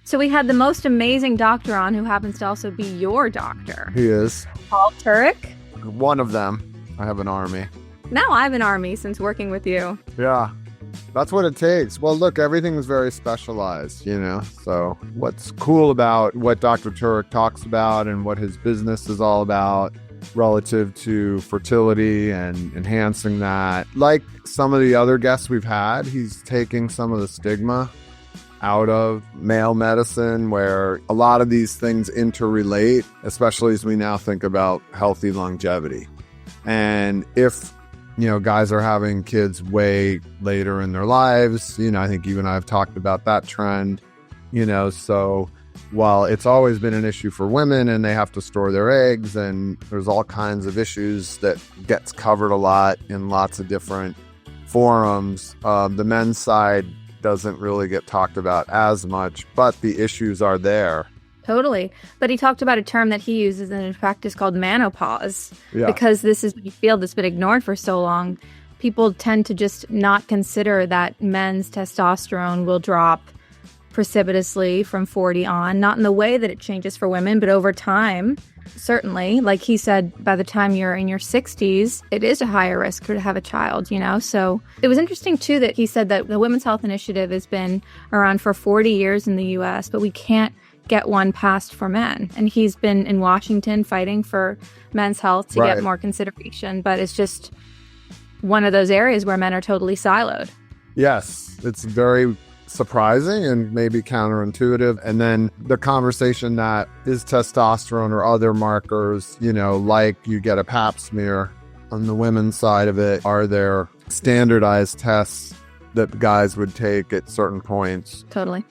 So we had the most amazing doctor on who happens to also be your doctor. He is. Paul Turek. One of them. I have an army. Now I have an army since working with you. Yeah. That's what it takes. Well, look, everything is very specialized, So what's cool about what Dr. Turek talks about and what his business is all about relative to fertility and enhancing that, like some of the other guests we've had, he's taking some of the stigma out of male medicine where a lot of these things interrelate, especially as we now think about healthy longevity. And if guys are having kids way later in their lives. I think you and I have talked about that trend, so while it's always been an issue for women and they have to store their eggs and there's all kinds of issues that gets covered a lot in lots of different forums, the men's side doesn't really get talked about as much, but the issues are there. Totally. But he talked about a term that he uses in practice called menopause, because this is a field that's been ignored for so long. People tend to just not consider that men's testosterone will drop precipitously from 40 on, not in the way that it changes for women, but over time, certainly. Like he said, by the time you're in your 60s, it is a higher risk to have a child, So it was interesting, too, that he said that the Women's Health Initiative has been around for 40 years in the U.S., but we can't get one passed for men. And he's been in Washington fighting for men's health to get more consideration. But it's just one of those areas where men are totally siloed. Yes, it's very surprising and maybe counterintuitive. And then the conversation that is testosterone or other markers, like you get a pap smear on the women's side of it. Are there standardized tests that guys would take at certain points? Totally.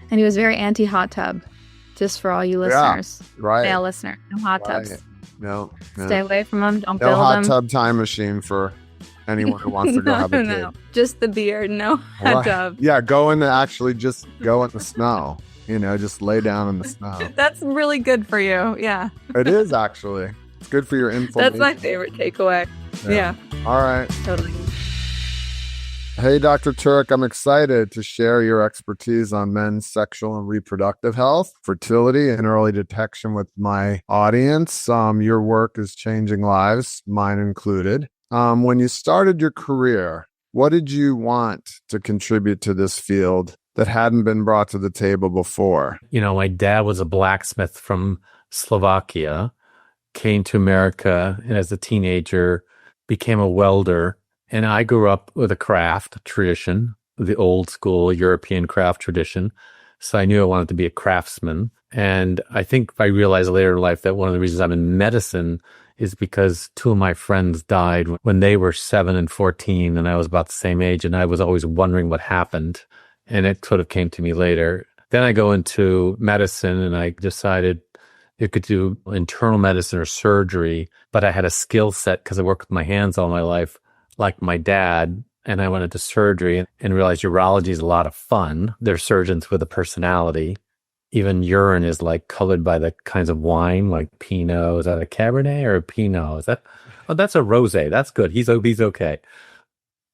And he was very anti-hot tub, just for all you listeners. Yeah, right. Male listener. No hot tubs. No. Stay away from them. Don't no build hot them. Tub time machine for anyone who wants to go have a kid. Just the beard. No hot tub. Yeah, go in just go in the snow. Just lay down in the snow. That's really good for you. Yeah. It is, actually. It's good for your inflammation. That's my favorite takeaway. Yeah. All right. Totally. Hey, Dr. Turek, I'm excited to share your expertise on men's sexual and reproductive health, fertility, and early detection with my audience. Your work is changing lives, mine included. When you started your career, what did you want to contribute to this field that hadn't been brought to the table before? My dad was a blacksmith from Slovakia, came to America, and as a teenager became a welder. And I grew up with a craft tradition, the old school European craft tradition. So I knew I wanted to be a craftsman. And I think I realized later in life that one of the reasons I'm in medicine is because two of my friends died when they were 7 and 14, and I was about the same age. And I was always wondering what happened. And it sort of came to me later. Then I go into medicine, and I decided you could do internal medicine or surgery. But I had a skill set because I worked with my hands all my life, like my dad, and I went into surgery and realized urology is a lot of fun. They're surgeons with a personality. Even urine is like colored by the kinds of wine, like Pinot. Is that a Cabernet or a Pinot? That's a Rosé. That's good. He's okay.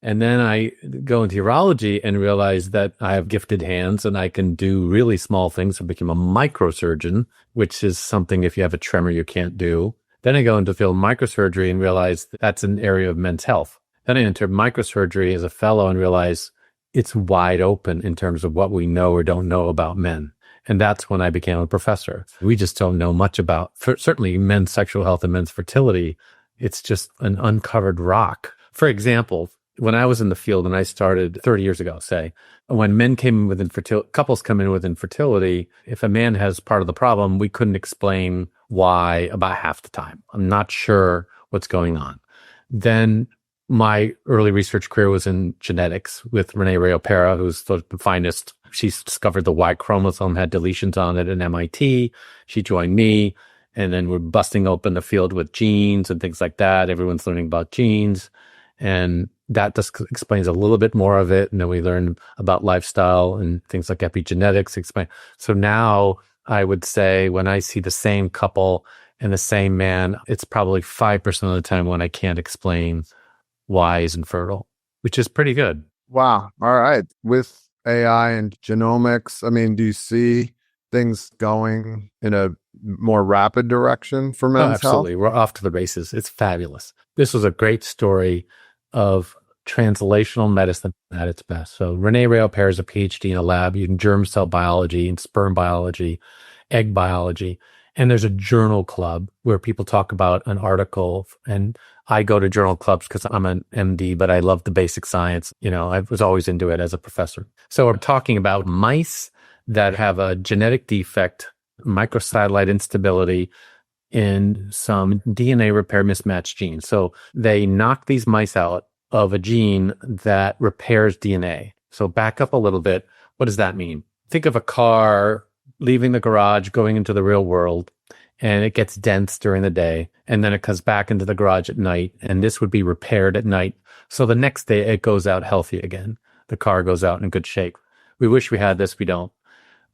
And then I go into urology and realize that I have gifted hands and I can do really small things. I became a microsurgeon, which is something if you have a tremor you can't do. Then I go into field microsurgery and realize that's an area of men's health. Then I entered microsurgery as a fellow and realized it's wide open in terms of what we know or don't know about men. And that's when I became a professor. We just don't know much about, certainly men's sexual health and men's fertility. It's just an uncovered rock. For example, when I was in the field and I started 30 years ago, say, when men came in with infertility, couples come in with infertility, if a man has part of the problem, we couldn't explain why about half the time. I'm not sure what's going on. Then my early research career was in genetics with Renee Ray-Opera, who's the finest. She's discovered the Y chromosome had deletions on it at MIT. She joined me, and then we're busting open the field with genes and things like that. Everyone's learning about genes, and that just explains a little bit more of it. And then we learn about lifestyle and things like epigenetics. So now I would say when I see the same couple and the same man, it's probably 5% of the time when I can't explain why he's infertile, which is pretty good. Wow. All right. With AI and genomics, do you see things going in a more rapid direction for men's absolutely. health? We're off to the races. It's fabulous. This was a great story of translational medicine at its best. So Renee Ray-Opare is a PhD in a lab in germ cell biology and sperm biology, egg biology. And there's a journal club where people talk about an article. And I go to journal clubs because I'm an MD, but I love the basic science. I was always into it as a professor. So we're talking about mice that have a genetic defect, microsatellite instability in some DNA repair mismatch genes. So they knock these mice out of a gene that repairs DNA. So back up a little bit. What does that mean? Think of a car leaving the garage, going into the real world, and it gets dense during the day, and then it comes back into the garage at night, and this would be repaired at night. So the next day it goes out healthy again. The car goes out in good shape. We wish we had this, we don't.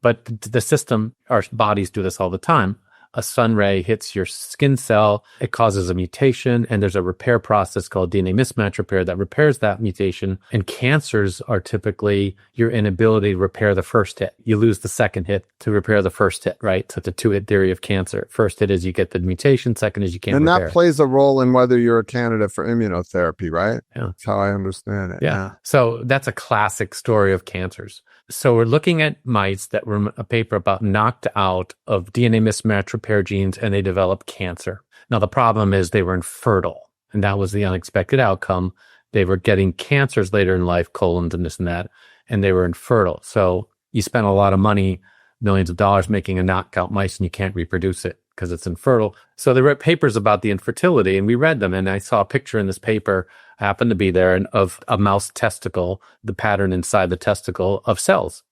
But the system, our bodies do this all the time. A sun ray hits your skin cell, it causes a mutation, and there's a repair process called DNA mismatch repair that repairs that mutation. And cancers are typically your inability to repair the first hit. You lose the second hit to repair the first hit, right? So it's a two-hit theory of cancer. First hit is you get the mutation, second is you can't repair. And that plays a role in whether you're a candidate for immunotherapy, right? Yeah. That's how I understand it. Yeah. So that's a classic story of cancers. So we're looking at mice that were a paper about knocked out of DNA mismatch repair genes, and they developed cancer. Now, the problem is they were infertile, and that was the unexpected outcome. They were getting cancers later in life, colons and this and that, and they were infertile. So you spend a lot of money, millions of dollars making a knockout mice, and you can't reproduce it because it's infertile. So they wrote papers about the infertility, and we read them, and I saw a picture in this paper, happened to be there, and of a mouse testicle, the pattern inside the testicle of cells,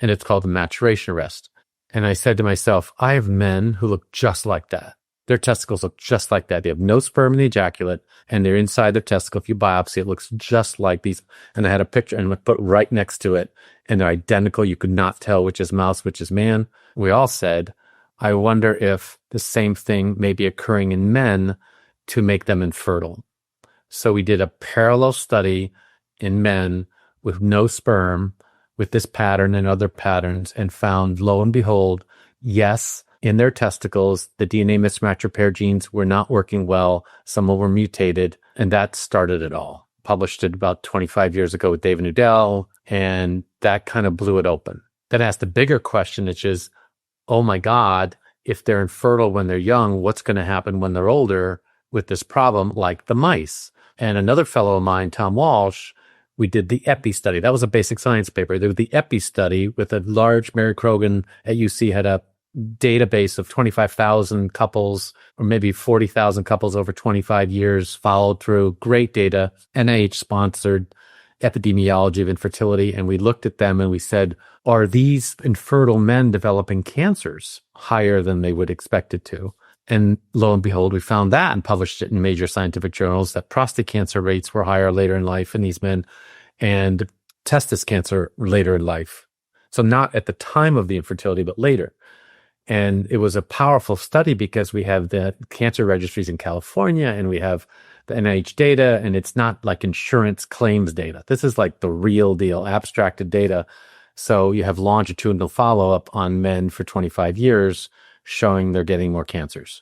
and it's called a maturation arrest. And I said to myself, I have men who look just like that. Their testicles look just like that. They have no sperm in the ejaculate, and they're inside their testicle. If you biopsy, it looks just like these. And I had a picture and I put right next to it, and they're identical. You could not tell which is mouse, which is man. We all said, I wonder if the same thing may be occurring in men to make them infertile. So we did a parallel study in men with no sperm, with this pattern and other patterns, and found, lo and behold, yes, in their testicles, the DNA mismatch repair genes were not working well. Some were mutated, and that started it all. Published it about 25 years ago with David Nudell, and that kind of blew it open. That asked the bigger question, which is, oh my God, if they're infertile when they're young, what's going to happen when they're older with this problem, like the mice? And another fellow of mine, Tom Walsh, we did the EPI study. That was a basic science paper. There was the EPI study with a large, Mary Krogan at UC had a database of 25,000 couples, or maybe 40,000 couples over 25 years, followed through great data, NIH-sponsored epidemiology of infertility. And we looked at them and we said, are these infertile men developing cancers higher than they would expect it to? And lo and behold, we found that and published it in major scientific journals that prostate cancer rates were higher later in life in these men, and testis cancer later in life. So not at the time of the infertility, but later. And it was a powerful study because we have the cancer registries in California and we have the NIH data, and it's not like insurance claims data. This is like the real deal, abstracted data. So you have longitudinal follow-up on men for 25 years showing they're getting more cancers.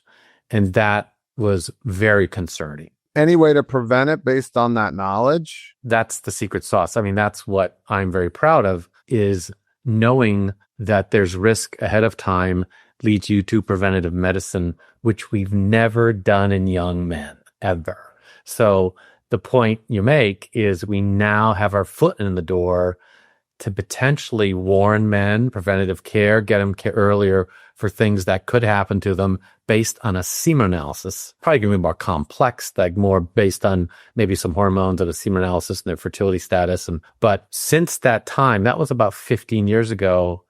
And that was very concerning. Any way to prevent it based on that knowledge? That's the secret sauce. I mean, that's what I'm very proud of, is knowing that there's risk ahead of time leads you to preventative medicine, which we've never done in young men, ever. So the point you make is we now have our foot in the door to potentially warn men, preventative care, get them care earlier for things that could happen to them based on a semen analysis. Probably going to be more complex, like more based on maybe some hormones and a semen analysis and their fertility status. But since that time, that was about 15 years ago,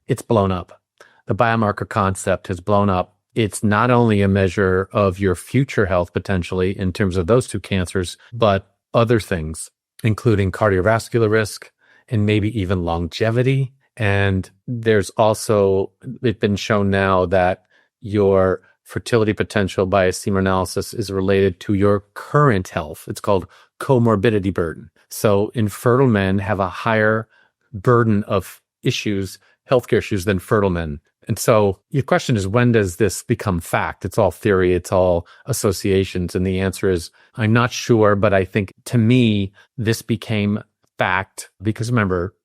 it's blown up. The biomarker concept has blown up. It's not only a measure of your future health potentially in terms of those two cancers, but other things, including cardiovascular risk and maybe even longevity. And there's also, it's been shown now that your fertility potential by a semen analysis is related to your current health. It's called comorbidity burden. So infertile men have a higher burden of issues, healthcare issues, than fertile men. And so your question is, when does this become fact? It's all theory. It's all associations. And the answer is, I'm not sure, but I think to me, this became fact because remember,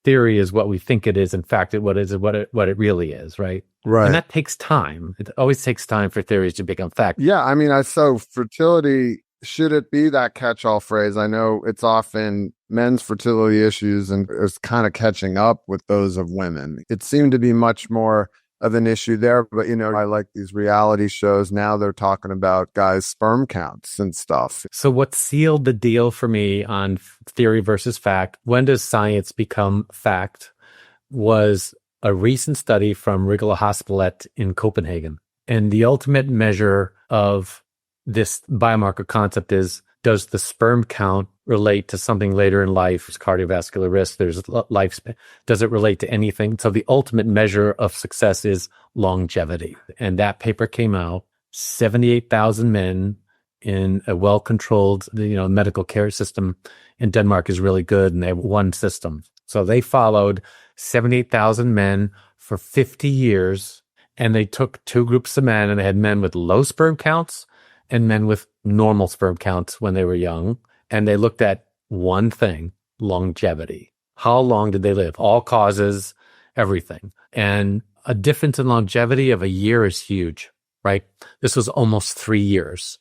theory is what we think it is. In fact, what it really is, right? Right. And that takes time. It always takes time for theories to become fact. Yeah. I mean, so fertility, should it be that catch-all phrase? I know it's often men's fertility issues and it's kind of catching up with those of women. It seemed to be much more of an issue there, but I like these reality shows. Now they're talking about guys' sperm counts and stuff. So what sealed the deal for me on theory versus fact, when does science become fact, was a recent study from Hospital in Copenhagen. And the ultimate measure of this biomarker concept is, does the sperm count relate to something later in life? There's cardiovascular risk, there's lifespan. Does it relate to anything? So the ultimate measure of success is longevity. And that paper came out, 78,000 men in a well-controlled, medical care system in Denmark is really good, and they have one system. So they followed 78,000 men for 50 years, and they took two groups of men, and they had men with low sperm counts and men with normal sperm counts when they were young. And they looked at one thing, longevity. How long did they live? All causes, everything. And a difference in longevity of a year is huge, right? This was almost 3 years.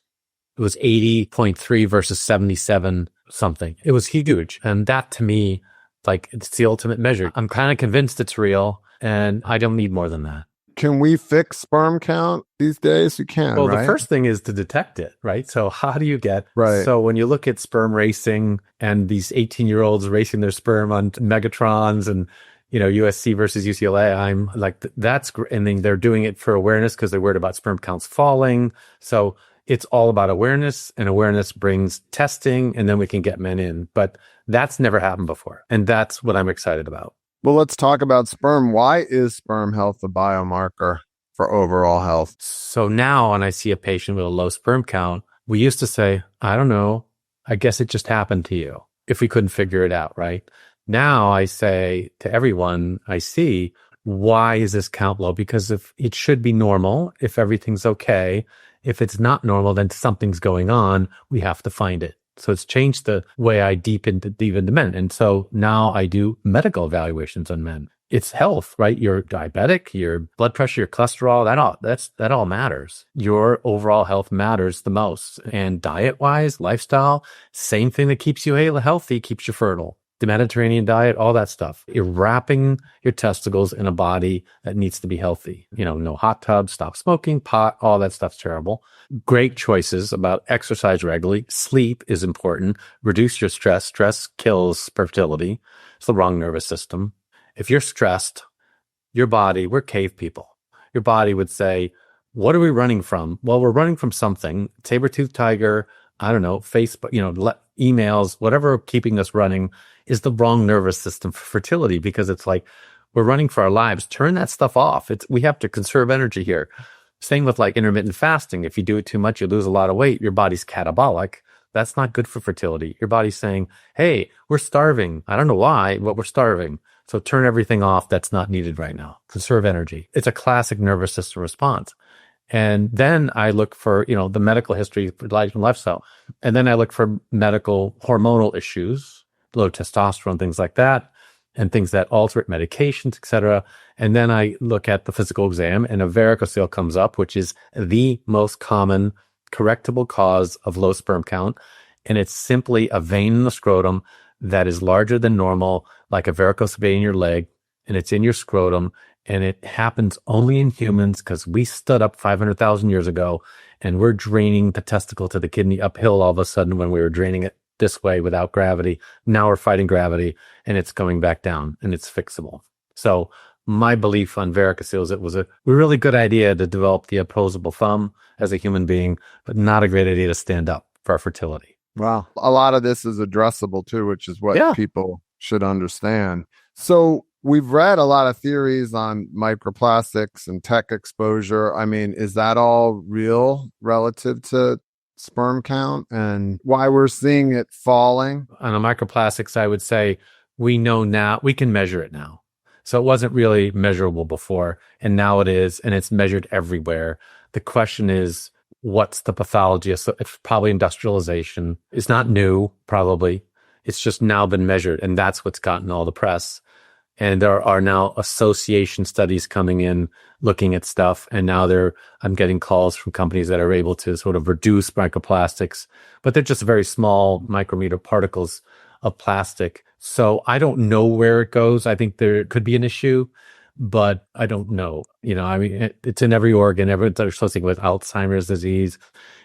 It was 80.3 versus 77 something. It was huge. And that to me, it's the ultimate measure. I'm kind of convinced it's real, and I don't need more than that. Can we fix sperm count these days? You can, well, right? The first thing is to detect it, right? So how do you get... Right. So when you look at sperm racing and these 18-year-olds racing their sperm on Megatrons and, USC versus UCLA, I'm like, that's great. And then they're doing it for awareness because they're worried about sperm counts falling. So it's all about awareness, and awareness brings testing, and then we can get men in. But that's never happened before. And that's what I'm excited about. Well, let's talk about sperm. Why is sperm health a biomarker for overall health? So now when I see a patient with a low sperm count, we used to say, I don't know, I guess it just happened to you, if we couldn't figure it out, right? Now I say to everyone I see, why is this count low? Because if it should be normal, if everything's okay. If it's not normal, then something's going on. We have to find it. So it's changed the way I deep into men. And so now I do medical evaluations on men. It's health, right? You're diabetic, your blood pressure, your cholesterol, that all matters. Your overall health matters the most. And diet-wise, lifestyle, same thing that keeps you healthy, keeps you fertile. The Mediterranean diet, all that stuff. You're wrapping your testicles in a body that needs to be healthy. No hot tubs, stop smoking, pot, all that stuff's terrible. Great choices about exercise regularly. Sleep is important. Reduce your stress. Stress kills fertility. It's the wrong nervous system. If you're stressed, your body, we're cave people. Your body would say, what are we running from? Well, we're running from something. Saber-toothed tiger, I don't know, Facebook, emails, whatever keeping us running is the wrong nervous system for fertility, because it's like we're running for our lives. Turn that stuff off. We have to conserve energy here. Same with intermittent fasting. If you do it too much, you lose a lot of weight. Your body's catabolic. That's not good for fertility. Your body's saying, hey, we're starving. I don't know why, but we're starving. So turn everything off that's not needed right now. Conserve energy. It's a classic nervous system response. And then I look for, the medical history for life and lifestyle. And then I look for medical hormonal issues, low testosterone, things like that, and things that alter it, medications, etc. And then I look at the physical exam, and a varicocele comes up, which is the most common correctable cause of low sperm count. And it's simply a vein in the scrotum that is larger than normal, like a varicose vein in your leg, and it's in your scrotum. And it happens only in humans because we stood up 500,000 years ago, and we're draining the testicle to the kidney uphill all of a sudden when we were draining it this way without gravity. Now we're fighting gravity, and it's coming back down, and it's fixable. So my belief on varicocele is it was a really good idea to develop the opposable thumb as a human being, but not a great idea to stand up for our fertility. Wow. A lot of this is addressable too, which is what people should understand. So we've read a lot of theories on microplastics and tech exposure. I mean, is that all real relative to sperm count and why we're seeing it falling? On the microplastics, I would say we know now, we can measure it now. So it wasn't really measurable before, and now it is, and it's measured everywhere. The question is, what's the pathology? So it's probably industrialization. It's not new, probably. It's just now been measured, and that's what's gotten all the press. And there are now association studies coming in looking at stuff. And now I'm getting calls from companies that are able to sort of reduce microplastics, but they're just very small micrometer particles of plastic. So I don't know where it goes. I think there could be an issue, but I don't know. I mean, it's in every organ. Everyone's associating with Alzheimer's disease,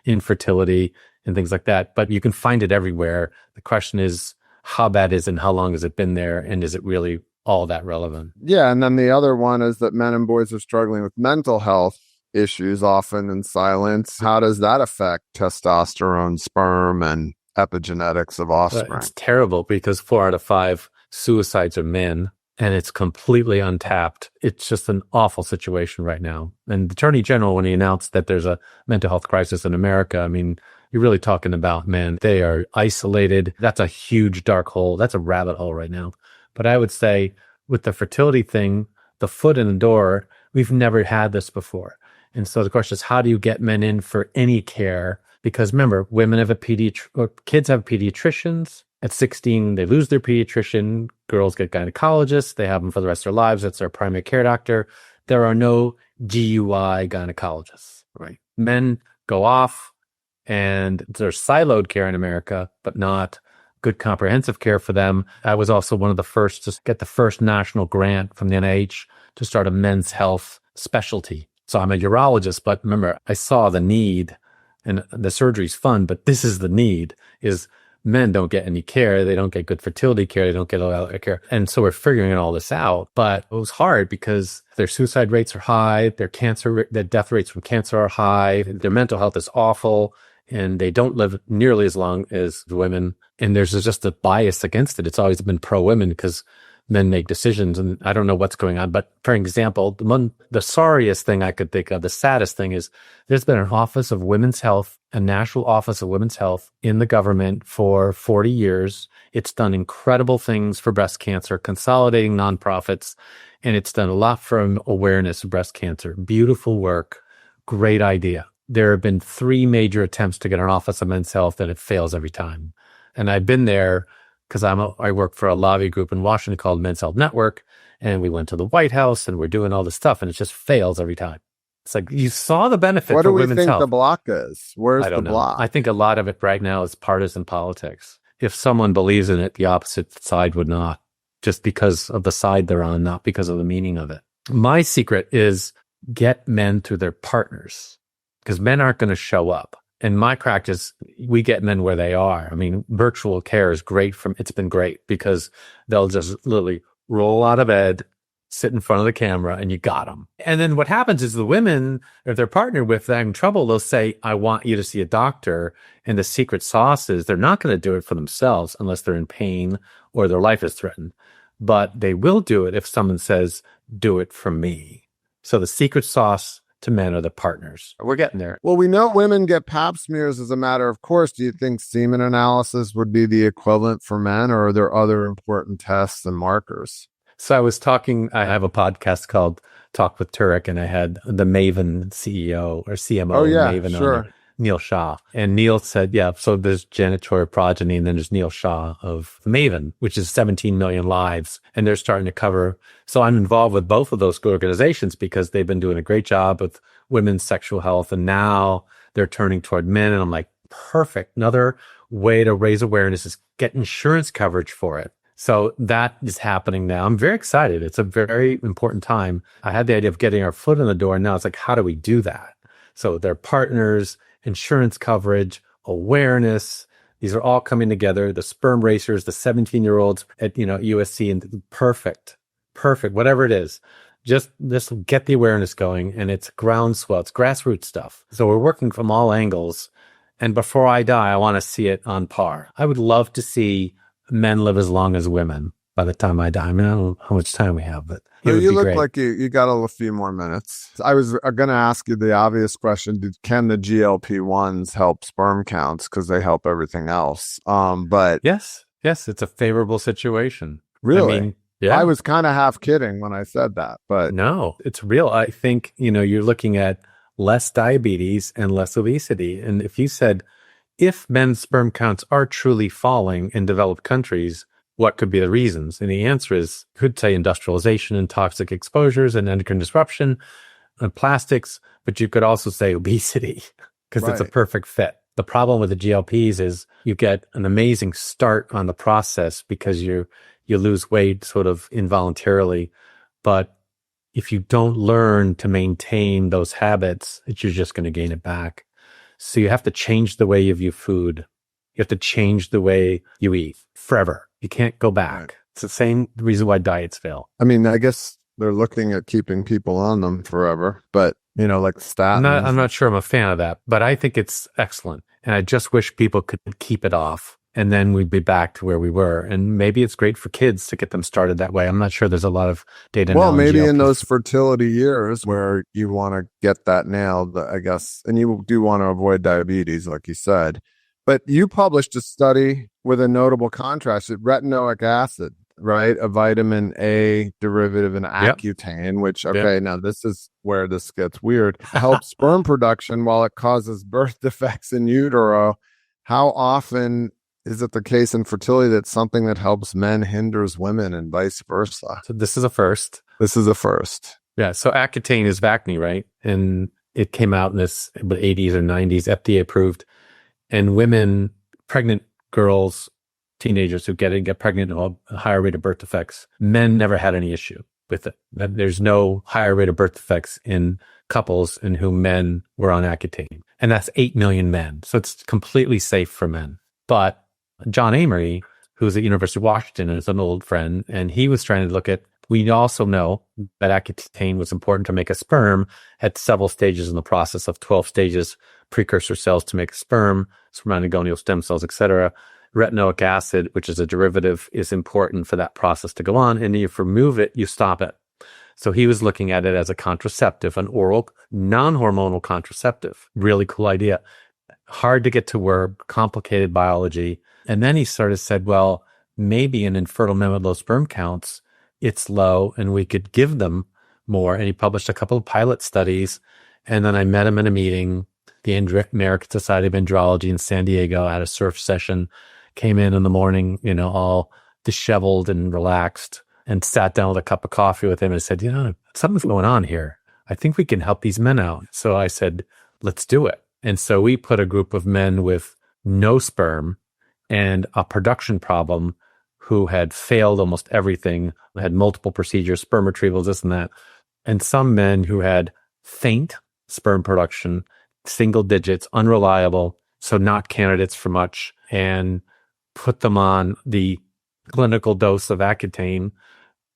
infertility, and things like that. But you can find it everywhere. The question is, how bad is it and how long has it been there? And is it really all that relevant? Yeah. And then the other one is that men and boys are struggling with mental health issues, often in silence. How does that affect testosterone, sperm, and epigenetics of offspring? It's terrible because 4 out of 5 suicides are men, and it's completely untapped. It's just an awful situation right now. And the Attorney General, when he announced that there's a mental health crisis in America, I mean, you're really talking about men. They are isolated. That's a huge dark hole. That's a rabbit hole right now. But I would say with the fertility thing, the foot in the door, we've never had this before. And so the question is, how do you get men in for any care? Because remember, women have kids have pediatricians. At 16, they lose their pediatrician. Girls get gynecologists. They have them for the rest of their lives. That's their primary care doctor. There are no GUI gynecologists, right? Men go off, and there's siloed care in America, but not good comprehensive care for them. I was also one of the first to get the first national grant from the NIH to start a men's health specialty. So I'm a urologist, but remember, I saw the need, and the surgery's fun, but this is the need, is men don't get any care. They don't get good fertility care. They don't get a lot of care. And so we're figuring all this out, but it was hard because their suicide rates are high. Their death rates from cancer are high. Their mental health is awful. And they don't live nearly as long as women. And there's just a bias against it. It's always been pro-women because men make decisions, and I don't know what's going on. But for example, the sorriest thing I could think of, the saddest thing is there's been an Office of Women's Health, a National Office of Women's Health in the government for 40 years. It's done incredible things for breast cancer, consolidating nonprofits, and it's done a lot for awareness of breast cancer. Beautiful work, great idea. There have been 3 major attempts to get an Office of Men's Health, and it fails every time. And I've been there because I work for a lobby group in Washington called Men's Health Network, and we went to the White House, and we're doing all this stuff, and it just fails every time. It's like you saw the benefit for women's health. What do we think the block is? Where's the block? I think a lot of it right now is partisan politics. If someone believes in it, the opposite side would not, just because of the side they're on, not because of the meaning of it. My secret is get men to their partners, because men aren't going to show up. In my practice, we get men where they are. I mean, virtual care is great. It's been great because they'll just literally roll out of bed, sit in front of the camera, and you got them. And then what happens is the women, if they're partnered with, they're in trouble, they'll say, I want you to see a doctor. And the secret sauce is they're not going to do it for themselves unless they're in pain or their life is threatened. But they will do it if someone says, do it for me. So the secret sauce to men are the partners. We're getting there. Well, we know women get pap smears as a matter of course. Do you think semen analysis would be the equivalent for men, or are there other important tests and markers? So I have a podcast called Talk with Turek, and I had the Maven CEO or CMO Maven on, Neil Shah. And Neil said, so there's genitorial progeny, and then there's Neil Shah of Maven, which is 17 million lives. And they're starting to cover. So I'm involved with both of those organizations because they've been doing a great job with women's sexual health. And now they're turning toward men. And I'm like, perfect. Another way to raise awareness is get insurance coverage for it. So that is happening now. I'm very excited. It's a very important time. I had the idea of getting our foot in the door. And now it's like, how do we do that? So they're partners, insurance coverage, awareness. These are all coming together. The sperm racers, the 17-year-olds at USC, and perfect, whatever it is. Just get the awareness going, and it's groundswell. It's grassroots stuff. So we're working from all angles. And before I die, I want to see it on par. I would love to see men live as long as women by the time I die. I mean, I don't know how much time we have, but you look like you got a few more minutes. I was going to ask you the obvious question: can the GLP-1s help sperm counts because they help everything else? But yes, it's a favorable situation. Really, I mean, Yeah. I was kind of half kidding when I said that, but no, it's real. I think, you're looking at less diabetes and less obesity. And if you said, if men's sperm counts are truly falling in developed countries, what could be the reasons? And the answer is, you could say industrialization and toxic exposures and endocrine disruption and plastics, but you could also say obesity because it's a perfect fit. The problem with the GLPs is you get an amazing start on the process because you lose weight sort of involuntarily. But if you don't learn to maintain those habits, you're just going to gain it back. So you have to change the way you view food. You have to change the way you eat forever. You can't go back. Right. It's the same reason why diets fail. I mean, I guess they're looking at keeping people on them forever, but like statins. I'm not sure I'm a fan of that, but I think it's excellent. And I just wish people could keep it off. And then we'd be back to where we were. And maybe it's great for kids to get them started that way. I'm not sure there's a lot of data. Well, maybe in those fertility years where you want to get that nailed, I guess, and you do want to avoid diabetes, like you said. But you published a study with a notable contrast with retinoic acid, right? A vitamin A derivative in Accutane, which, now this is where this gets weird, helps sperm production while it causes birth defects in utero. How often is it the case in fertility that something that helps men hinders women and vice versa? So this is a first. This is a first. Yeah. So Accutane is Vacni, right? And it came out in the 80s or 90s, FDA approved. And women, pregnant girls, teenagers who get pregnant have a higher rate of birth defects. Men never had any issue with it. There's no higher rate of birth defects in couples in whom men were on Accutane. And that's 8 million men. So it's completely safe for men. But John Amory, who's at University of Washington and is an old friend, and he was trying to look at, we also know that Accutane was important to make a sperm at several stages in the process of 12 stages, precursor cells to make a sperm, spermatogonial stem cells, etc. Retinoic acid, which is a derivative, is important for that process to go on. And if you remove it, you stop it. So he was looking at it as a contraceptive, an oral, non-hormonal contraceptive. Really cool idea. Hard to get to work, complicated biology. And then he sort of said, well, maybe in infertile men with low sperm counts, it's low and we could give them more. And he published a couple of pilot studies. And then I met him in a meeting, the American Society of Andrology in San Diego, at a surf session, came in the morning, all disheveled and relaxed, and sat down with a cup of coffee with him and said, something's going on here. I think we can help these men out. So I said, let's do it. And so we put a group of men with no sperm and a production problem who had failed almost everything, had multiple procedures, sperm retrievals, this and that, and some men who had faint sperm production, single digits, unreliable, so not candidates for much, and put them on the clinical dose of Accutane,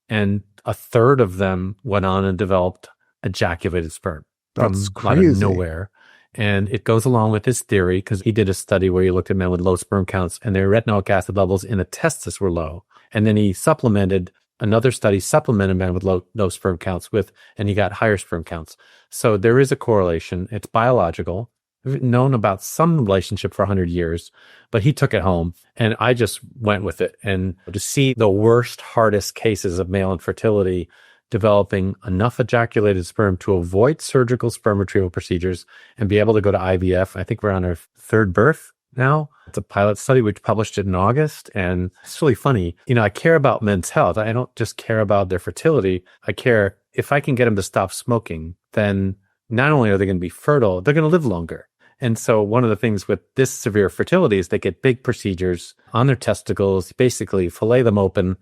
and a third of them went on and developed ejaculated sperm. That's from out of nowhere. And it goes along with his theory because he did a study where he looked at men with low sperm counts and their retinoic acid levels in the testes were low. And then he supplemented another study, supplemented men with low sperm counts and he got higher sperm counts. So there is a correlation. It's biological. We've known about some relationship for 100 years, but he took it home and I just went with it. And to see the worst, hardest cases of male infertility developing enough ejaculated sperm to avoid surgical sperm retrieval procedures and be able to go to IVF. I think we're on our third birth now. It's a pilot study. We published it in August. And it's really funny. I care about men's health. I don't just care about their fertility. I care if I can get them to stop smoking, then not only are they going to be fertile, they're going to live longer. And so one of the things with this severe fertility is they get big procedures on their testicles, basically fillet them open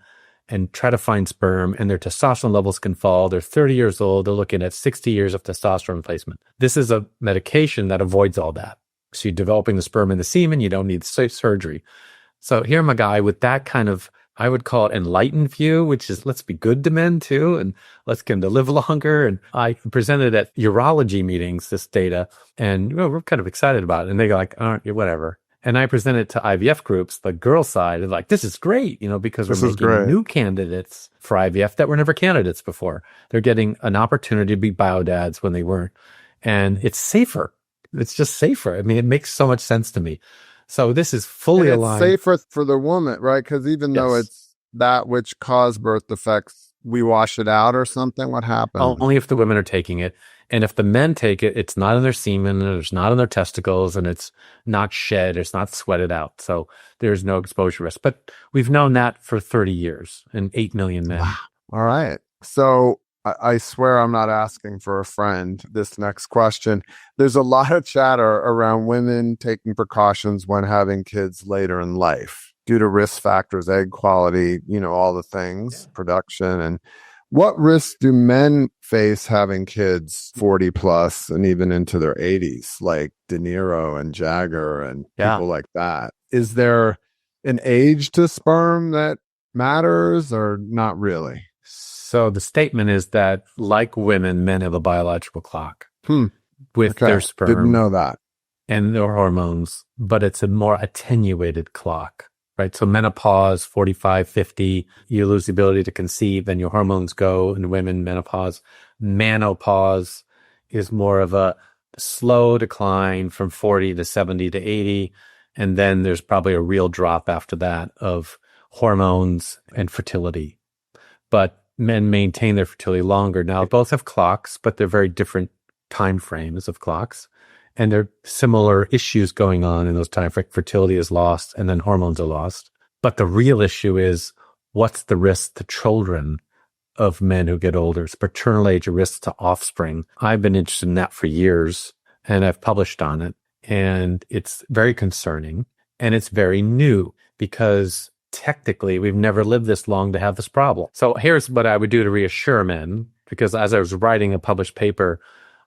and try to find sperm, and their testosterone levels can fall. They're 30 years old. They're looking at 60 years of testosterone replacement. This is a medication that avoids all that. So you're developing the sperm in the semen. You don't need surgery. So here I'm a guy with that kind of, I would call it enlightened view, which is let's be good to men too, and let's get them to live longer. And I presented at urology meetings this data, and we're kind of excited about it. And they go like, all right, whatever. And I presented to IVF groups, the girl side, and like, this is great, because we're making new candidates for IVF that were never candidates before. They're getting an opportunity to be biodads when they weren't. And it's safer. It's just safer. I mean, it makes so much sense to me. So this is fully aligned. It's safer for the woman, right? Because even though it's that which cause birth defects, we wash it out or something? What happens? Only if the women are taking it. And if the men take it, it's not in their semen, and it's not in their testicles, and it's not shed, it's not sweated out. So there's no exposure risk. But we've known that for 30 years and 8 million men. Wow. All right. So I swear I'm not asking for a friend. This next question. There's a lot of chatter around women taking precautions when having kids later in life due to risk factors, egg quality, all the things, production. And what risks do men face having kids 40 plus and even into their 80s, like De Niro and Jagger and people like that? Is there an age to sperm that matters or not really? So the statement is that, like women, men have a biological clock with their sperm. Didn't know that. And their hormones, but it's a more attenuated clock, right? So menopause, 45, 50, you lose the ability to conceive and your hormones go. In women, menopause. Menopause is more of a slow decline from 40 to 70 to 80. And then there's probably a real drop after that of hormones and fertility. But men maintain their fertility longer. Now, both have clocks, but they're very different time frames of clocks. And there are similar issues going on in those time frames. Fertility is lost and then hormones are lost. But the real issue is, what's the risk to children of men who get older? It's paternal age, a risk to offspring. I've been interested in that for years, and I've published on it. And it's very concerning, and it's very new because technically we've never lived this long to have this problem. So here's what I would do to reassure men, because as I was writing a published paper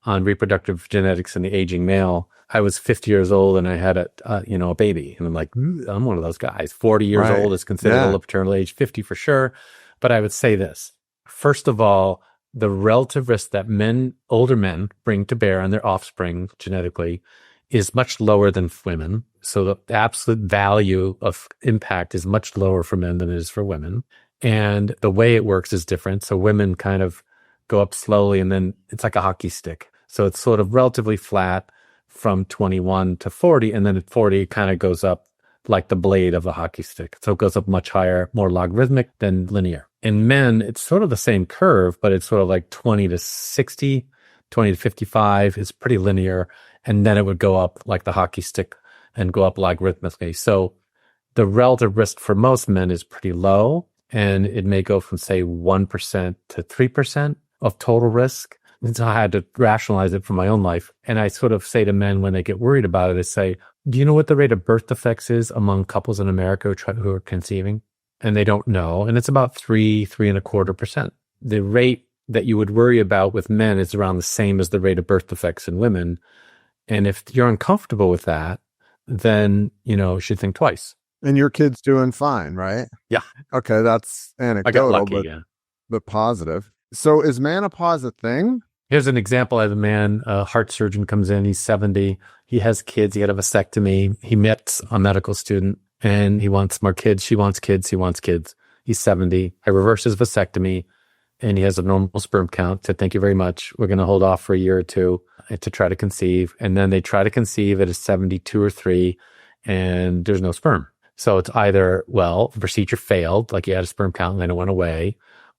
on reproductive genetics in the aging male, I was 50 years old and I had a baby. And I'm like, I'm one of those guys. 40 years old is considered a paternal age, 50 for sure. But I would say this. First of all, the relative risk that older men bring to bear on their offspring genetically is much lower than women. So the absolute value of impact is much lower for men than it is for women. And the way it works is different. So women kind of go up slowly, and then it's like a hockey stick. So it's sort of relatively flat from 21 to 40, and then at 40 it kind of goes up like the blade of a hockey stick. So it goes up much higher, more logarithmic than linear. In men, it's sort of the same curve, but it's sort of like 20 to 60, 20 to 55 is pretty linear. And then it would go up like the hockey stick and go up logarithmically. So the relative risk for most men is pretty low. And it may go from, say, 1% to 3% of total risk. And so I had to rationalize it for my own life. And I sort of say to men when they get worried about it, I say, do you know what the rate of birth defects is among couples in America who are conceiving? And they don't know. And it's about 3.25%. The rate that you would worry about with men is around the same as the rate of birth defects in women. And if you're uncomfortable with that, then, you should think twice. And your kid's doing fine, right? Yeah. Okay, that's anecdotal, I got lucky, but positive. So is menopause a thing? Here's an example. I have a man, a heart surgeon comes in, he's 70. He has kids. He had a vasectomy. He met a medical student and he wants more kids. She wants kids. He wants kids. He's 70. I reverse his vasectomy and he has a normal sperm count. Said, thank you very much. We're going to hold off for a year or two to try to conceive. And then they try to conceive at a 72 or 3 and there's no sperm. So it's either, the procedure failed, like he had a sperm count and then it went away,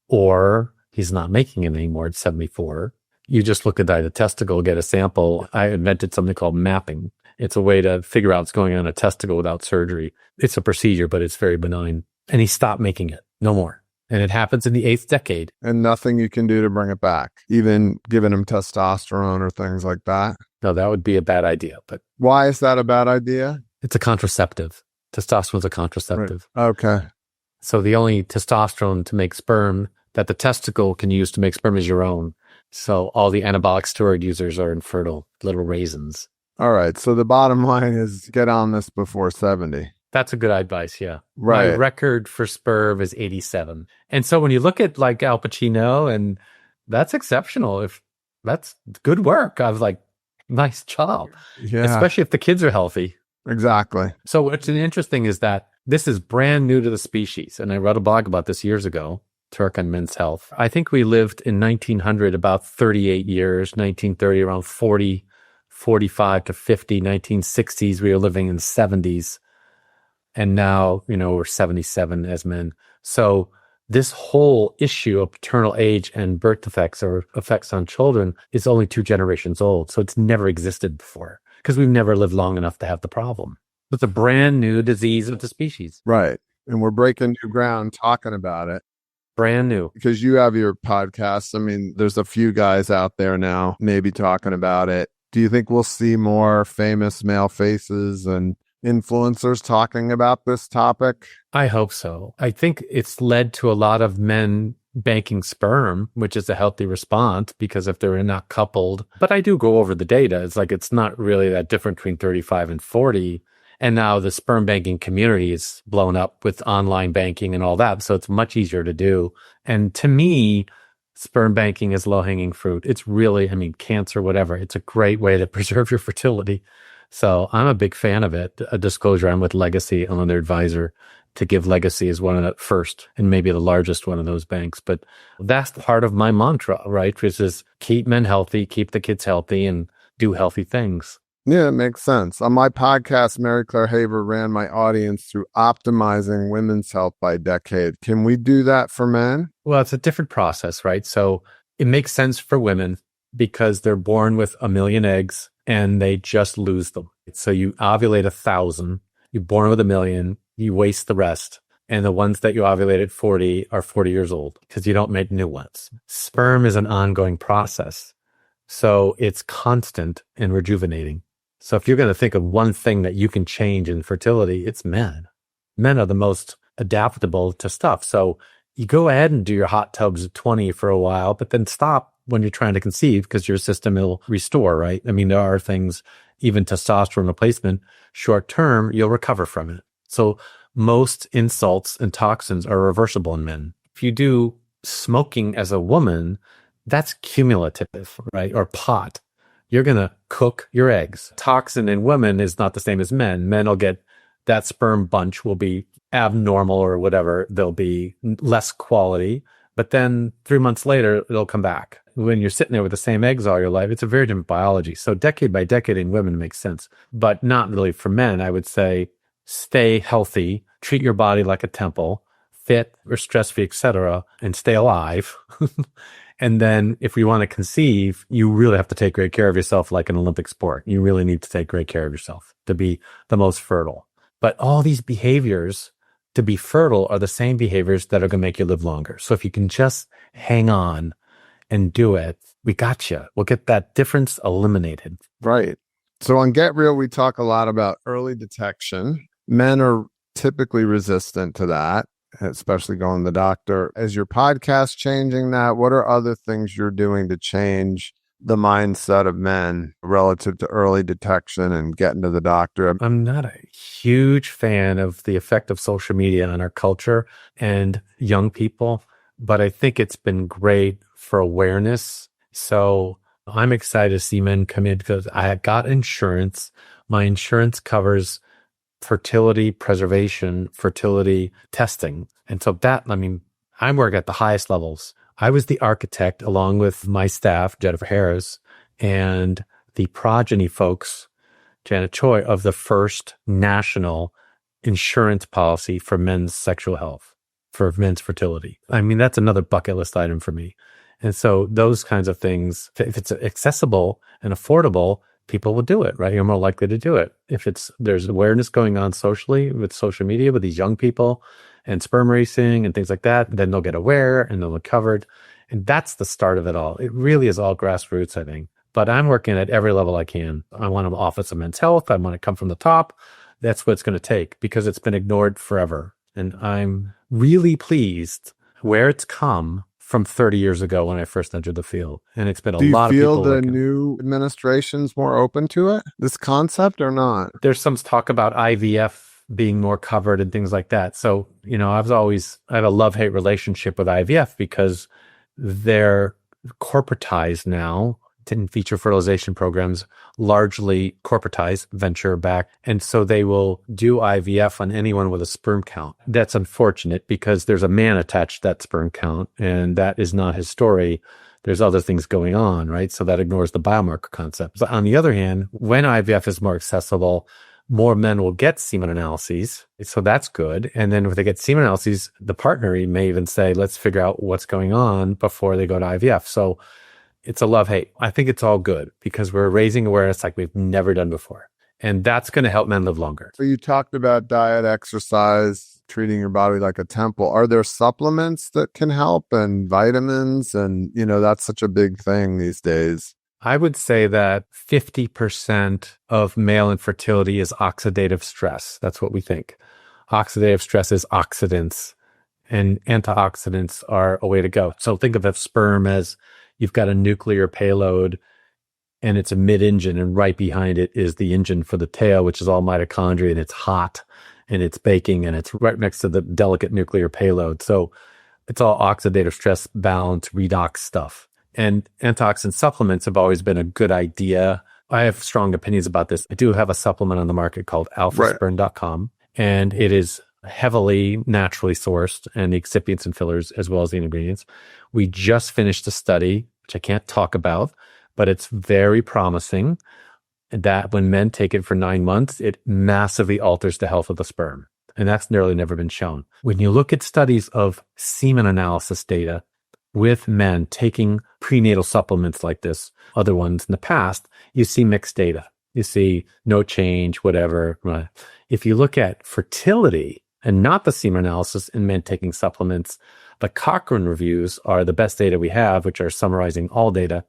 or he's not making it anymore at 74. You just look at the testicle, get a sample. I invented something called mapping. It's a way to figure out what's going on in a testicle without surgery. It's a procedure, but it's very benign. And he stopped making it. No more. And it happens in the 8th decade. And nothing you can do to bring it back, even giving him testosterone or things like that? No, that would be a bad idea. But why is that a bad idea? It's a contraceptive. Testosterone is a contraceptive. Right. Okay. So the only testosterone to make sperm that the testicle can use to make sperm is your own. So all the anabolic steroid users are infertile, little raisins. All right. So the bottom line is get on this before 70. That's a good advice, yeah. Right. My record for sperm is 87. And so when you look at like Al Pacino, and that's exceptional. If that's good work, I was like, nice job. Yeah. Especially if the kids are healthy. Exactly. So what's interesting is that this is brand new to the species. And I wrote a blog about this years ago, Turek on men's health. I think we lived in 1900 about 38 years, 1930 around 40, 45 to 50, 1960s we were living in the 70s. And now, we're 77 as men. So this whole issue of paternal age and birth defects or effects on children is only 2 generations old. So it's never existed before because we've never lived long enough to have the problem. It's a brand new disease of the species. Right. And we're breaking new ground talking about it. Brand new. Because you have your podcast. I mean, there's a few guys out there now maybe talking about it. Do you think we'll see more famous male faces and influencers talking about this topic? I hope so. I think it's led to a lot of men banking sperm, which is a healthy response because if they're not coupled. But I do go over the data. It's like it's not really that different between 35 and 40. And now the sperm banking community is blown up with online banking and all that. So it's much easier to do. And to me, sperm banking is low-hanging fruit. It's really, cancer, whatever. It's a great way to preserve your fertility. So I'm a big fan of it. A disclosure, I'm with Legacy. I'm their advisor to give Legacy as one of the first and maybe the largest one of those banks. But that's part of my mantra, right? Which is keep men healthy, keep the kids healthy, and do healthy things. Yeah, it makes sense. On my podcast, Mary Claire Haver ran my audience through optimizing women's health by decade. Can we do that for men? Well, it's a different process, right? So it makes sense for women because they're born with 1 million eggs and they just lose them. So you ovulate 1,000, you're born with 1 million, you waste the rest. And the ones that you ovulate at 40 are 40 years old because you don't make new ones. Sperm is an ongoing process. So it's constant and rejuvenating. So if you're going to think of one thing that you can change in fertility, it's men. Men are the most adaptable to stuff. So you go ahead and do your hot tubs at 20 for a while, but then stop when you're trying to conceive because your system will restore, right? There are things, even testosterone replacement, short term, you'll recover from it. So most insults and toxins are reversible in men. If you do smoking as a woman, that's cumulative, right? Or pot. You're going to cook your eggs. Toxin in women is not the same as men. Men will get that sperm bunch will be abnormal or whatever. They'll be less quality. But then 3 months later, it'll come back. When you're sitting there with the same eggs all your life, it's a very different biology. So decade by decade in women makes sense, but not really for men. I would say stay healthy, treat your body like a temple, fit or stress-free, etc., and stay alive. And then if we want to conceive, you really have to take great care of yourself like an Olympic sport. You really need to take great care of yourself to be the most fertile. But all these behaviors to be fertile are the same behaviors that are going to make you live longer. So if you can just hang on and do it, we got you. We'll get that difference eliminated. Right. So on Get Real, we talk a lot about early detection. Men are typically resistant to that, especially going to the doctor. Is your podcast changing that? What are other things you're doing to change the mindset of men relative to early detection and getting to the doctor? I'm not a huge fan of the effect of social media on our culture and young people, but I think it's been great for awareness. So I'm excited to see men come in because I got insurance. My insurance covers fertility preservation, fertility testing. And so I work at the highest levels. I was the architect along with my staff, Jennifer Harris, and the progeny folks, Janet Choi, of the first national insurance policy for men's sexual health, for men's fertility. That's another bucket list item for me. And so those kinds of things, if it's accessible and affordable, people will do it, right? You're more likely to do it. If there's awareness going on socially with social media with these young people and sperm racing and things like that, then they'll get aware and they'll get covered. And that's the start of it all. It really is all grassroots, I think. But I'm working at every level I can. I want to Office of Men's Health. I want to come from the top. That's what it's going to take because it's been ignored forever. And I'm really pleased where it's come from 30 years ago when I first entered the field. And it's been a lot of people. Do you feel the new administration's more open to it, this concept, or not? There's some talk about IVF being more covered and things like that. So, I have a love-hate relationship with IVF because they're corporatized now. In vitro fertilization programs, largely corporatized, venture-backed. And so they will do IVF on anyone with a sperm count. That's unfortunate because there's a man attached to that sperm count, and that is not his story. There's other things going on, right? So that ignores the biomarker concept. But on the other hand, when IVF is more accessible, more men will get semen analyses. So that's good. And then if they get semen analyses, the partner may even say, let's figure out what's going on before they go to IVF. So it's a love-hate. I think it's all good because we're raising awareness like we've never done before. And that's going to help men live longer. So you talked about diet, exercise, treating your body like a temple. Are there supplements that can help and vitamins? And, that's such a big thing these days. I would say that 50% of male infertility is oxidative stress. That's what we think. Oxidative stress is oxidants, and antioxidants are a way to go. So think of a sperm as you've got a nuclear payload and it's a mid-engine, and right behind it is the engine for the tail, which is all mitochondria, and it's hot and it's baking and it's right next to the delicate nuclear payload. So it's all oxidative stress, balance, redox stuff. And antioxidant supplements have always been a good idea. I have strong opinions about this. I do have a supplement on the market called alphasperm.com, and it is heavily naturally sourced, and the excipients and fillers as well as the ingredients. We just finished a study, which I can't talk about, but it's very promising that when men take it for 9 months, it massively alters the health of the sperm. And that's nearly never been shown. When you look at studies of semen analysis data with men taking prenatal supplements like this, other ones in the past, you see mixed data. You see no change, whatever. If you look at fertility and not the semen analysis in men taking supplements, the Cochrane reviews are the best data we have, which are summarizing all data.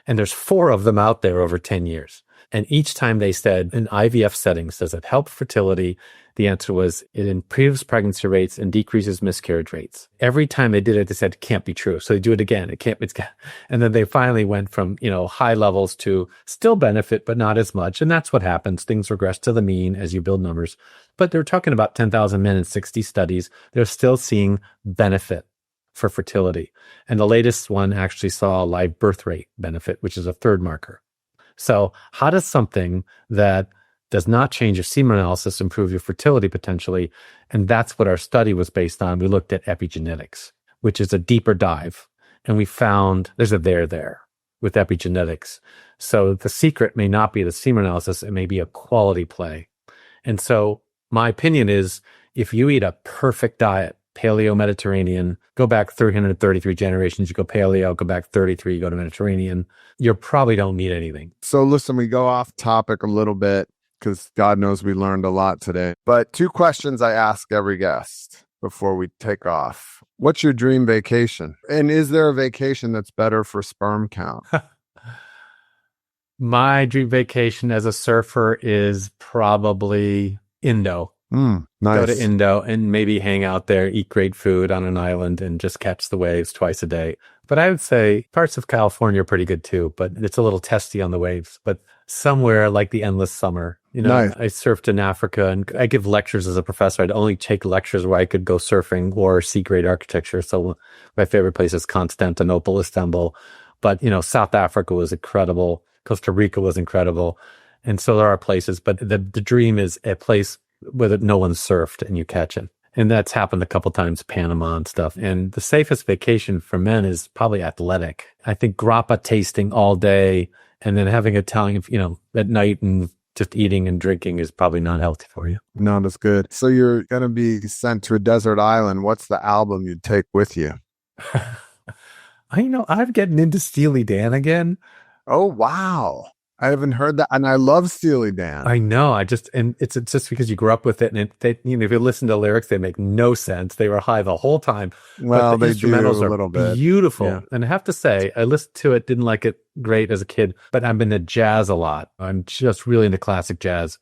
And there's 4 of them out there over 10 years. And each time they said in IVF settings, does it help fertility? The answer was it improves pregnancy rates and decreases miscarriage rates. Every time they did it, they said it can't be true. So they do it again. And then they finally went from, high levels to still benefit, but not as much. And that's what happens. Things regress to the mean as you build numbers. But they're talking about 10,000 men in 60 studies. They're still seeing benefit for fertility. And the latest one actually saw a live birth rate benefit, which is a third marker. So how does something that does not change your semen analysis improve your fertility potentially? And that's what our study was based on. We looked at epigenetics, which is a deeper dive. And we found there's a there with epigenetics. So the secret may not be the semen analysis. It may be a quality play. And so my opinion is if you eat a perfect diet, Paleo-Mediterranean, go back 333 generations, you go Paleo, go back 33, you go to Mediterranean, you probably don't need anything. So listen, we go off topic a little bit because God knows we learned a lot today. But 2 questions I ask every guest before we take off. What's your dream vacation? And is there a vacation that's better for sperm count? My dream vacation as a surfer is probably Indo. Nice. Go to Indo and maybe hang out there, eat great food on an island and just catch the waves twice a day. But I would say parts of California are pretty good too, but it's a little testy on the waves. But somewhere like the endless summer, Nice. I surfed in Africa and I give lectures as a professor. I'd only take lectures where I could go surfing or see great architecture. So my favorite place is Constantinople, Istanbul. But, South Africa was incredible. Costa Rica was incredible. And so there are places, but the dream is a place where no one's surfed and you catch it. And that's happened a couple times, Panama and stuff. And the safest vacation for men is probably athletic. I think grappa tasting all day and then having Italian, at night and just eating and drinking is probably not healthy for you. Not as good. So you're going to be sent to a desert island. What's the album you'd take with you? I'm getting into Steely Dan again. Oh, wow. I haven't heard that. And I love Steely Dan. I know. And it's just because you grew up with it. And if you listen to lyrics, they make no sense. They were high the whole time. Well, but the they instrumentals do a are little bit. Beautiful. Yeah. And I have to say, I listened to it, didn't like it great as a kid, but I'm into jazz a lot. I'm just really into classic jazz.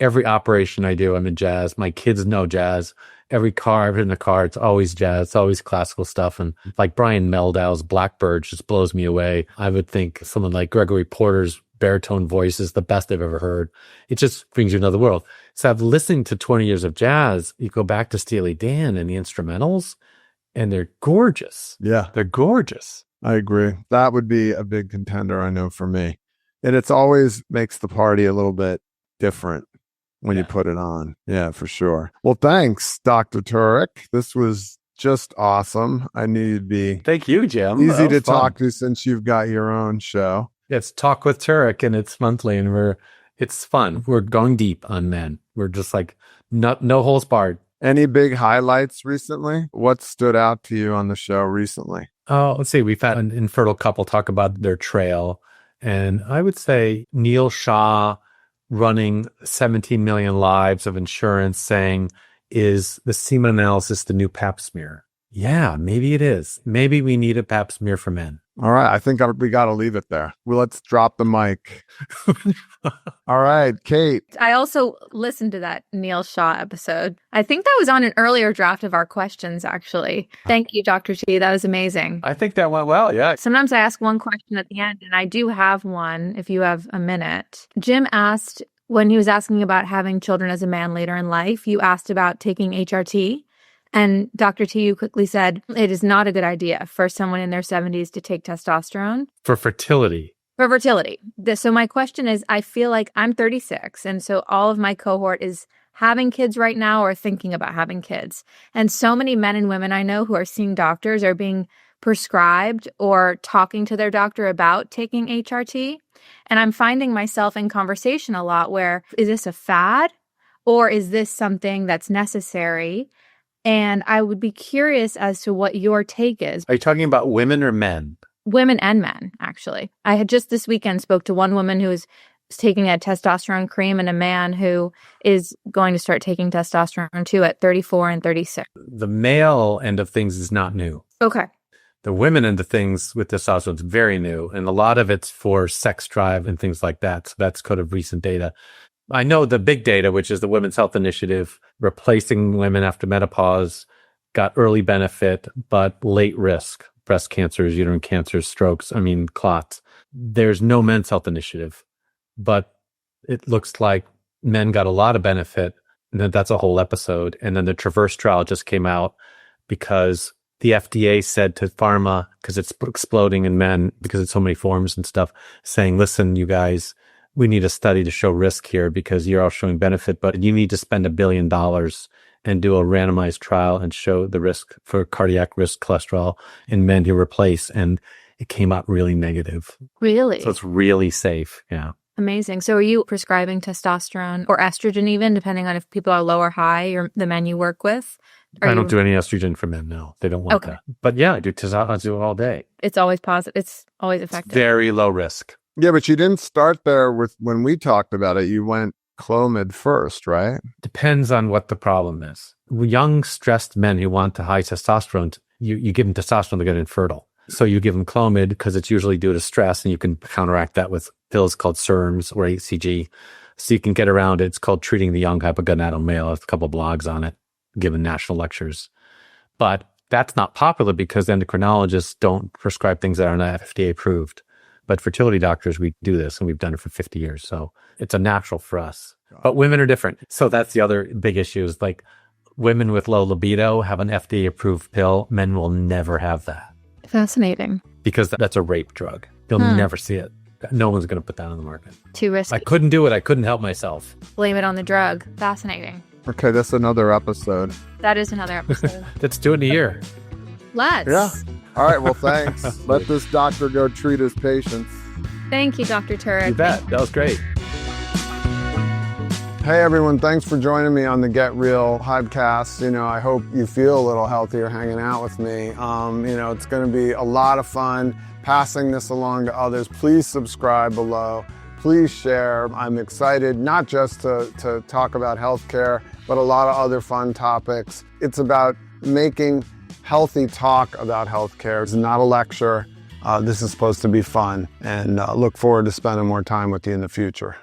Every operation I do, I'm in jazz. My kids know jazz. Every car I've in the car, it's always jazz. It's always classical stuff. And like Brian Meldau's Blackbird just blows me away. I would think someone like Gregory Porter's baritone voice is the best I've ever heard. It just brings you another world. So I've listened to 20 years of jazz. You go back to Steely Dan and the instrumentals, and they're gorgeous. Yeah. They're gorgeous. I agree. That would be a big contender, I know, for me. And it's always makes the party a little bit different when you put it on. Yeah, for sure. Well, thanks, Dr. Turek. This was just awesome. I knew you'd be Thank you, Jim. easy to talk to since you've got your own show. It's Talk with Turek, and it's monthly, and we're It's fun. We're going deep on men. We're just like, no holes barred. Any big highlights recently? What stood out to you on the show recently? Oh, let's see. We've had an infertile couple talk about their trail. And I would say Neil Shah running 17 million lives of insurance saying, is the semen analysis the new pap smear? Yeah, maybe it is. Maybe we need a pap smear for men. All right. I think we got to leave it there. Well, let's drop the mic. All right, Kate. I also listened to that Neil Shah episode. I think that was on an earlier draft of our questions, actually. Thank you, Dr. T. That was amazing. I think that went well, yeah. Sometimes I ask one question at the end, and I do have one if you have a minute. Jim asked, when he was asking about having children as a man later in life, you asked about taking HRT. And Dr. T, you quickly said it is not a good idea for someone in their 70s to take testosterone. For fertility. For fertility. So my question is, I feel like I'm 36, and so all of my cohort is having kids right now or thinking about having kids. And so many men and women I know who are seeing doctors are being prescribed or talking to their doctor about taking HRT. And I'm finding myself in conversation a lot where, is this a fad or is this something that's necessary? And I would be curious as to what your take is. Are you talking about women or men? Women and men, actually. I had just this weekend spoke to one woman who was taking a testosterone cream and a man who is going to start taking testosterone too at 34 and 36. The male end of things is not new. Okay. The women end of things with testosterone is very new. And a lot of it's for sex drive and things like that. So that's kind of recent data. I know the big data, which is the Women's Health Initiative, replacing women after menopause, got early benefit, but late risk. Breast cancers, uterine cancers, strokes, clots. There's no Men's Health Initiative, but it looks like men got a lot of benefit. And then that's a whole episode. And then the Traverse trial just came out because the FDA said to pharma, because it's exploding in men, because it's so many forms and stuff, saying, listen, you guys, we need a study to show risk here because you're all showing benefit, but you need to spend $1 billion and do a randomized trial and show the risk for cardiac risk cholesterol in men who replace. And it came out really negative. Really? So it's really safe. Yeah. Amazing. So are you prescribing testosterone or estrogen even, depending on if people are low or high, or the men you work with? I don't do any estrogen for men, no. They don't want that. But yeah, I do testosterone. I do it all day. It's always positive. It's always effective. It's very low risk. Yeah, but you didn't start there with when we talked about it. You went Clomid first, right? Depends on what the problem is. Young, stressed men who want the high testosterone, you give them testosterone to get infertile. So you give them Clomid because it's usually due to stress, and you can counteract that with pills called SERMs or HCG. So you can get around it. It's called Treating the Young Hypogonadal Male. There's a couple of blogs on it, given national lectures. But that's not popular because endocrinologists don't prescribe things that are not FDA approved. But fertility doctors, we do this, and we've done it for 50 years. So it's a natural for us. But women are different. So that's the other big issue is like women with low libido have an FDA-approved pill. Men will never have that. Fascinating. Because that's a rape drug. You'll never see it. No one's going to put that on the market. Too risky. I couldn't do it. I couldn't help myself. Blame it on the drug. Fascinating. Okay, that's another episode. That is another episode. Let's do it in a year. Let's. Yeah. All right, well, thanks. Let this doctor go treat his patients. Thank you, Dr. Turek. You bet. That was great. Hey, everyone. Thanks for joining me on the Get Real podcast. I hope you feel a little healthier hanging out with me. It's going to be a lot of fun passing this along to others. Please subscribe below. Please share. I'm excited not just to talk about healthcare, but a lot of other fun topics. It's about making healthy talk about healthcare. It's not a lecture. This is supposed to be fun, and look forward to spending more time with you in the future.